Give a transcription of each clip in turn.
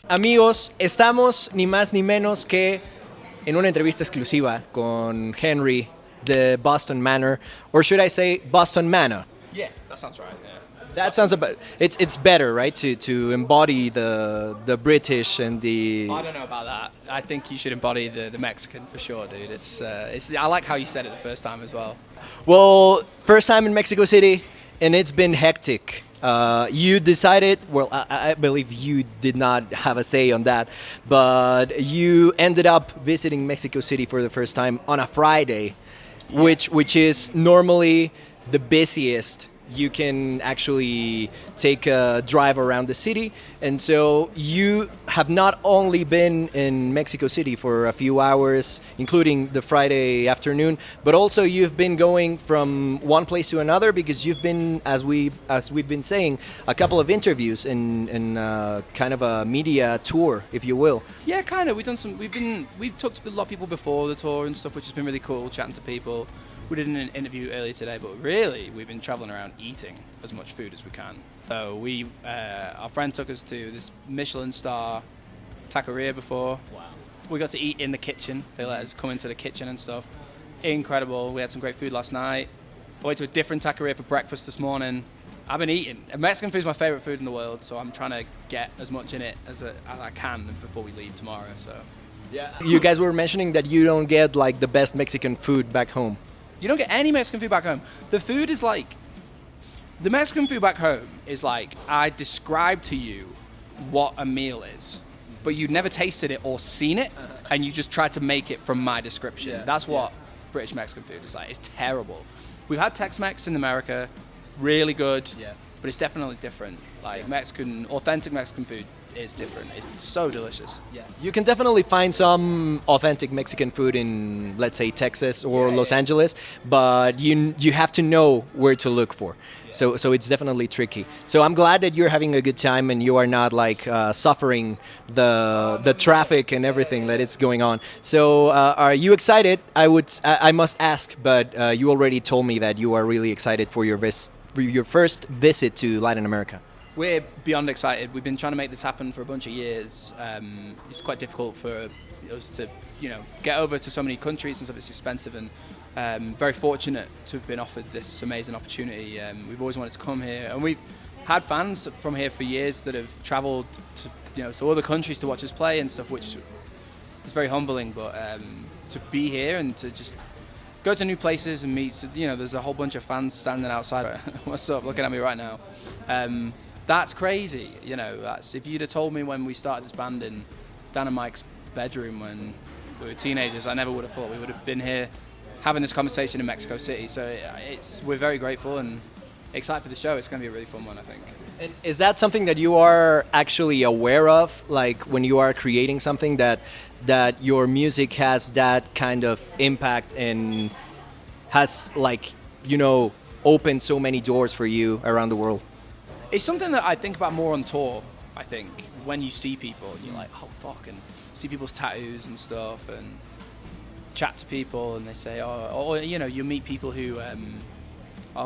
Amigos, estamos ni más ni menos que en una entrevista exclusiva con Henry de Boston Manor, or should I say Boston Manor? Yeah, that sounds right. Yeah. That sounds about. It's better, right? To embody the British and the. I don't know about that. I think you should embody the Mexican for sure, dude. It's I like how you said it the first time as well. Well, first time in Mexico City, and it's been hectic. You decided, well, I believe you did not have a say on that, but you ended up visiting Mexico City for the first time on a Friday, which is normally the busiest. You can actually take a drive around the city, and so you have not only been in Mexico City for a few hours, including the Friday afternoon, but also you've been going from one place to another because you've been, as we've been saying, a couple of interviews in kind of a media tour, if you will. Yeah, kind of. We've talked to a lot of people before the tour and stuff, which has been really cool, chatting to people. We did an interview earlier today, but really we've been traveling around eating as much food as we can. So our friend took us to this Michelin star taqueria before. Wow. We got to eat in the kitchen. They let us come into the kitchen and stuff. Incredible. We had some great food last night. I went to a different taqueria for breakfast this morning. I've been eating. Mexican food is my favorite food in the world, so I'm trying to get as much in it as I can before we leave tomorrow. So, yeah. You guys were mentioning that you don't get like the best Mexican food back home. You don't get any Mexican food back home. The Mexican food back home is like, I describe to you what a meal is, but you've never tasted it or seen it, and you just try to make it from my description. Yeah, that's what British Mexican food is like. It's terrible. We've had Tex-Mex in America, really good, but it's definitely different. Like authentic Mexican food is different. It's so delicious. Yeah. You can definitely find some authentic Mexican food in, let's say, Texas or Los Angeles, but you have to know where to look for. Yeah. So it's definitely tricky. So I'm glad that you're having a good time and you are not like suffering the traffic and everything that is going on. So are you excited? I must ask, but you already told me that you are really excited for your first visit to Latin America. We're beyond excited. We've been trying to make this happen for a bunch of years. It's quite difficult for us to, get over to so many countries and stuff. It's expensive, and very fortunate to have been offered this amazing opportunity. We've always wanted to come here, and we've had fans from here for years that have travelled to other countries to watch us play and stuff, which is very humbling. But to be here and to just go to new places and meet, there's a whole bunch of fans standing outside. What's up? Looking at me right now. That's crazy, that's, if you'd have told me when we started this band in Dan and Mike's bedroom when we were teenagers, I never would have thought we would have been here having this conversation in Mexico City. So we're very grateful and excited for the show. It's going to be a really fun one, I think. And is that something that you are actually aware of, like when you are creating something, that your music has that kind of impact and has opened so many doors for you around the world? It's something that I think about more on tour, I think. When you see people, you're like, oh, fuck, and see people's tattoos and stuff, and chat to people, and they say, you meet people who,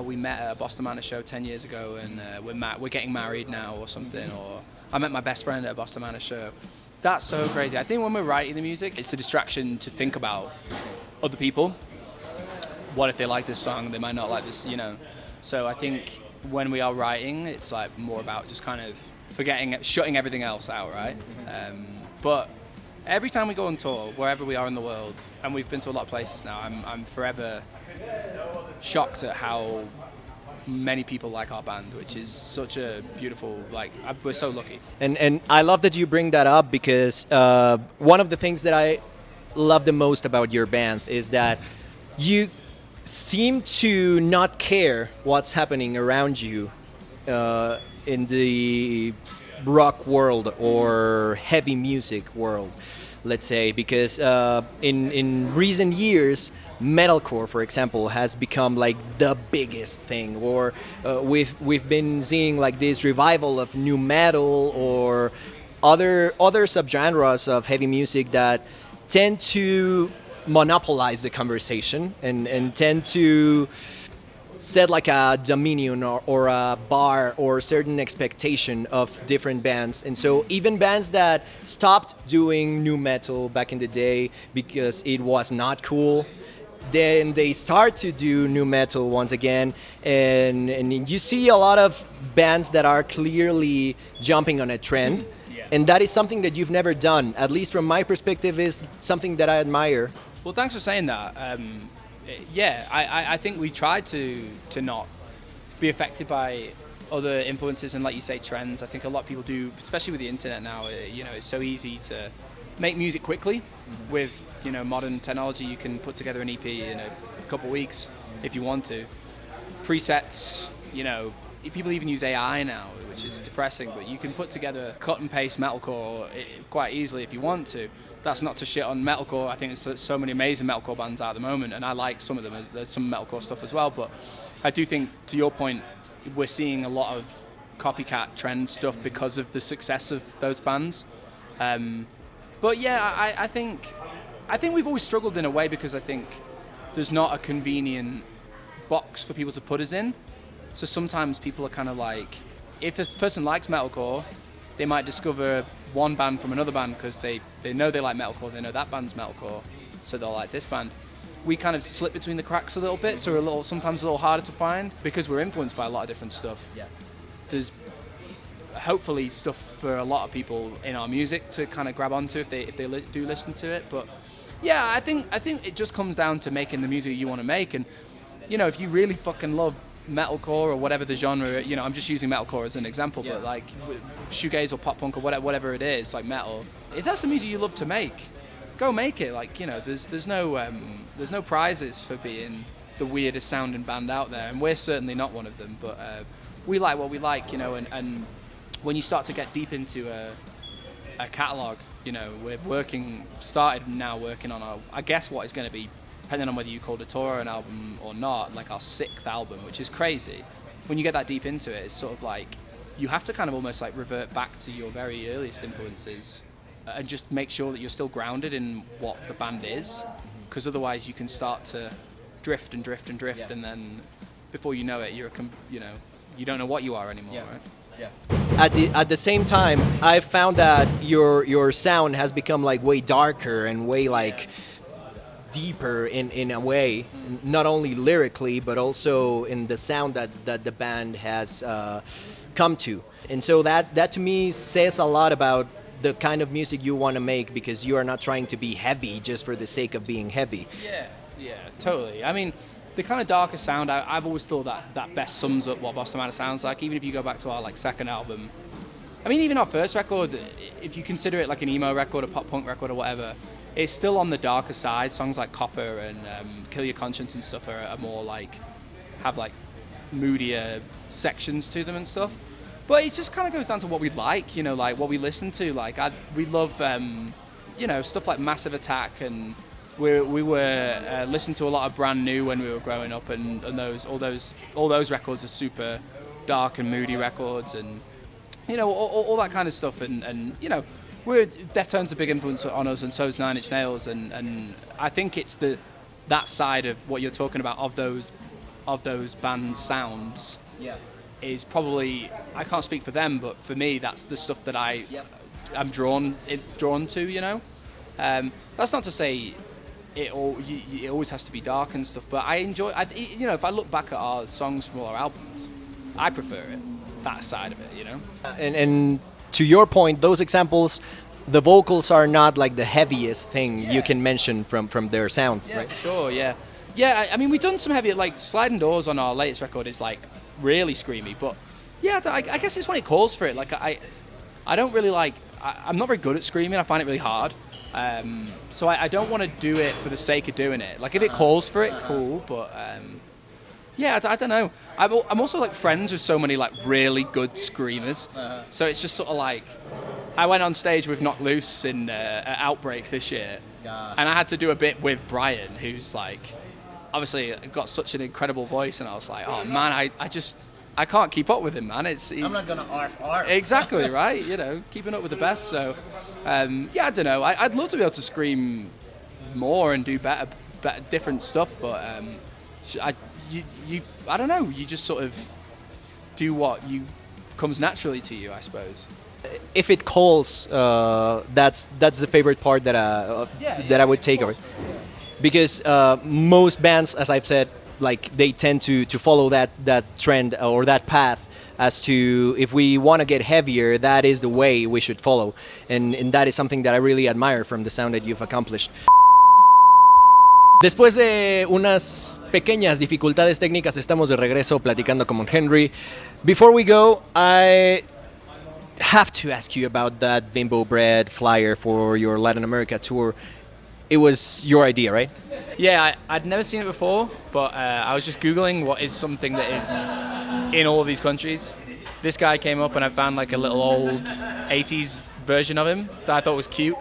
we met at a Boston Manor show 10 years ago, and we're getting married now or something, or I met my best friend at a Boston Manor show. That's so crazy. I think when we're writing the music, it's a distraction to think about other people. What if they like this song? They might not like this, So I think when we are writing, it's like more about just kind of shutting everything else out, right? But every time we go on tour, wherever we are in the world, and we've been to a lot of places now, I'm forever shocked at how many people like our band, which is such a beautiful, we're so lucky. And I love that you bring that up because one of the things that I love the most about your band is that you seem to not care what's happening around you in the rock world or heavy music world, let's say, because in recent years, metalcore, for example, has become like the biggest thing, or we've been seeing like this revival of new metal or other subgenres of heavy music that tend to monopolize the conversation and tend to set like a dominion or a bar or certain expectation of different bands. And so even bands that stopped doing new metal back in the day because it was not cool, then they start to do new metal once again, and you see a lot of bands that are clearly jumping on a trend. And that is something that you've never done, at least from my perspective, is something that I admire. Well, thanks for saying that. I think we try to not be affected by other influences and, like you say, trends. I think a lot of people do, especially with the internet now. It's so easy to make music quickly. With modern technology, you can put together an EP in a couple of weeks if you want to. Presets, people even use AI now, which is depressing, but you can put together cut and paste metalcore quite easily if you want to. That's not to shit on metalcore. I think there's so many amazing metalcore bands out at the moment, and I like some of them. There's some metalcore stuff as well, but I do think, to your point, we're seeing a lot of copycat trend stuff because of the success of those bands. But yeah, I think we've always struggled in a way because I think there's not a convenient box for people to put us in. So sometimes people are kind of like, if a person likes metalcore, they might discover one band from another band because they know they like metalcore, they know that band's metalcore, so they'll like this band. We kind of slip between the cracks a little bit, so we're sometimes a little harder to find because we're influenced by a lot of different stuff. Yeah. There's hopefully stuff for a lot of people in our music to kind of grab onto if they do listen to it. But yeah, I think it just comes down to making the music you want to make, and if you really fucking love metalcore or whatever the genre, I'm just using metalcore as an example, but like shoegaze or pop punk or whatever it is, like metal, if that's the music you love to make, go make it. Like there's no prizes for being the weirdest sounding band out there, and we're certainly not one of them, but we like what we like, and when you start to get deep into a catalogue, we're started now working on I guess what is going to be, depending on whether you call Datura an album or not, like our 6th album, which is crazy. When you get that deep into it, it's sort of like you have to kind of almost like revert back to your very earliest influences and just make sure that you're still grounded in what the band is, because otherwise you can start to drift and drift and drift, and then before you know it, you don't know what you are anymore, right? Yeah. At the same time, I've found that your sound has become like way darker and way like deeper in a way, not only lyrically but also in the sound that the band has come to. And so that to me says a lot about the kind of music you want to make, because you are not trying to be heavy just for the sake of being heavy. Yeah, totally. I mean, the kind of darker sound, I've always thought that best sums up what Boston Manor sounds like. Even if you go back to our like 2nd album, I mean, even our first record, if you consider it like an emo record, a pop punk record or whatever, it's still on the darker side. Songs like Copper and Kill Your Conscience and stuff are more like, have like moodier sections to them and stuff. But it just kind of goes down to what we like, like what we listen to. Like we love, stuff like Massive Attack, and we were listening to a lot of Brand New when we were growing up, and all those records are super dark and moody records, and all that kind of stuff, and Deftones a big influence on us, and so is Nine Inch Nails, and I think it's that side of what you're talking about of those bands' sounds. Yeah. Is probably, I can't speak for them, but for me that's the stuff that I'm drawn to. That's not to say it always has to be dark and stuff, but I enjoy. If I look back at our songs from all our albums, I prefer it, that side of it. And to your point, those examples, the vocals are not like the heaviest thing you can mention from their sound, right? Sure, yeah. I mean, we've done some heavy, like Sliding Doors on our latest record is like really screamy, but I guess it's when it calls for it. Like I don't really like, I'm not very good at screaming. I find it really hard. So I don't want to do it for the sake of doing it. Like if it calls for it, cool, but I don't know. I'm also like friends with so many like really good screamers, so it's just sort of like, I went on stage with Knock Loose in Outbreak this year, and I had to do a bit with Brian, who's like obviously got such an incredible voice, and I was like, oh man, I can't keep up with him, man. I'm not gonna arf. Exactly, right? Keeping up with the best. So I don't know. I'd love to be able to scream more and do better different stuff, but you I don't know, you just sort of do what comes naturally to you, I suppose. If it calls, that's the favorite part that I would take of it, because most bands, as I've said, like they tend to follow that trend or that path as to if we want to get heavier, that is the way we should follow, and that is something that I really admire from the sound that you've accomplished. Después de unas pequeñas dificultades técnicas, estamos de regreso platicando con Henry. Before we go, I have to ask you about that Bimbo Bread flyer for your Latin America tour. It was your idea, right? Yeah, I'd never seen it before, but I was just Googling what is something that is in all of these countries. This guy came up and I found like a little old 80s version of him that I thought was cute.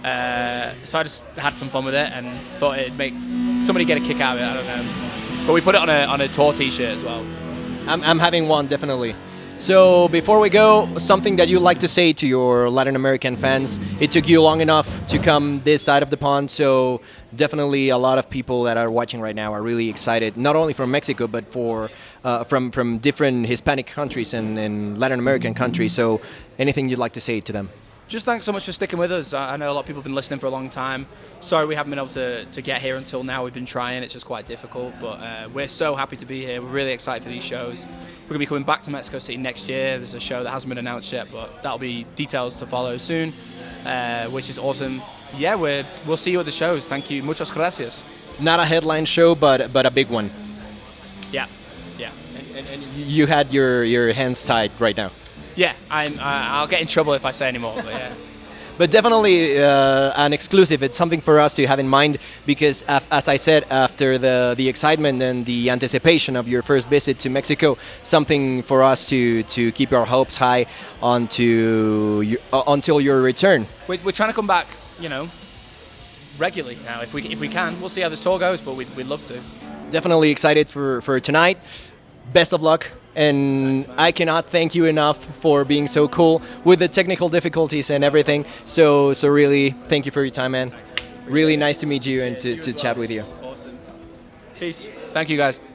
So I just had some fun with it and thought it'd make somebody get a kick out of it, I don't know. But we put it on a tour t-shirt as well. I'm having one, definitely. So before we go, something that you'd like to say to your Latin American fans. It took you long enough to come this side of the pond, so definitely a lot of people that are watching right now are really excited, not only from Mexico, but from different Hispanic countries and Latin American countries. So anything you'd like to say to them? Just thanks so much for sticking with us. I know a lot of people have been listening for a long time. Sorry we haven't been able to get here until now. We've been trying, it's just quite difficult, but we're so happy to be here. We're really excited for these shows. We're going to be coming back to Mexico City next year. There's a show that hasn't been announced yet, but that'll be details to follow soon, which is awesome. Yeah, we'll see you at the shows. Thank you. Muchas gracias. Not a headline show, but a big one. Yeah. And you had your hands tied right now. Yeah, I'll get in trouble if I say any more, but yeah. But definitely an exclusive. It's something for us to have in mind because, as I said, after the excitement and the anticipation of your first visit to Mexico, something for us to keep our hopes high until your return. We're trying to come back, regularly now if we can. We'll see how this tour goes, but we'd love to. Definitely excited for tonight. Best of luck. And I cannot thank you enough for being so cool with the technical difficulties and everything. So really, thank you for your time, man. Really nice to meet you and to chat with you. Awesome. Peace. Thank you, guys.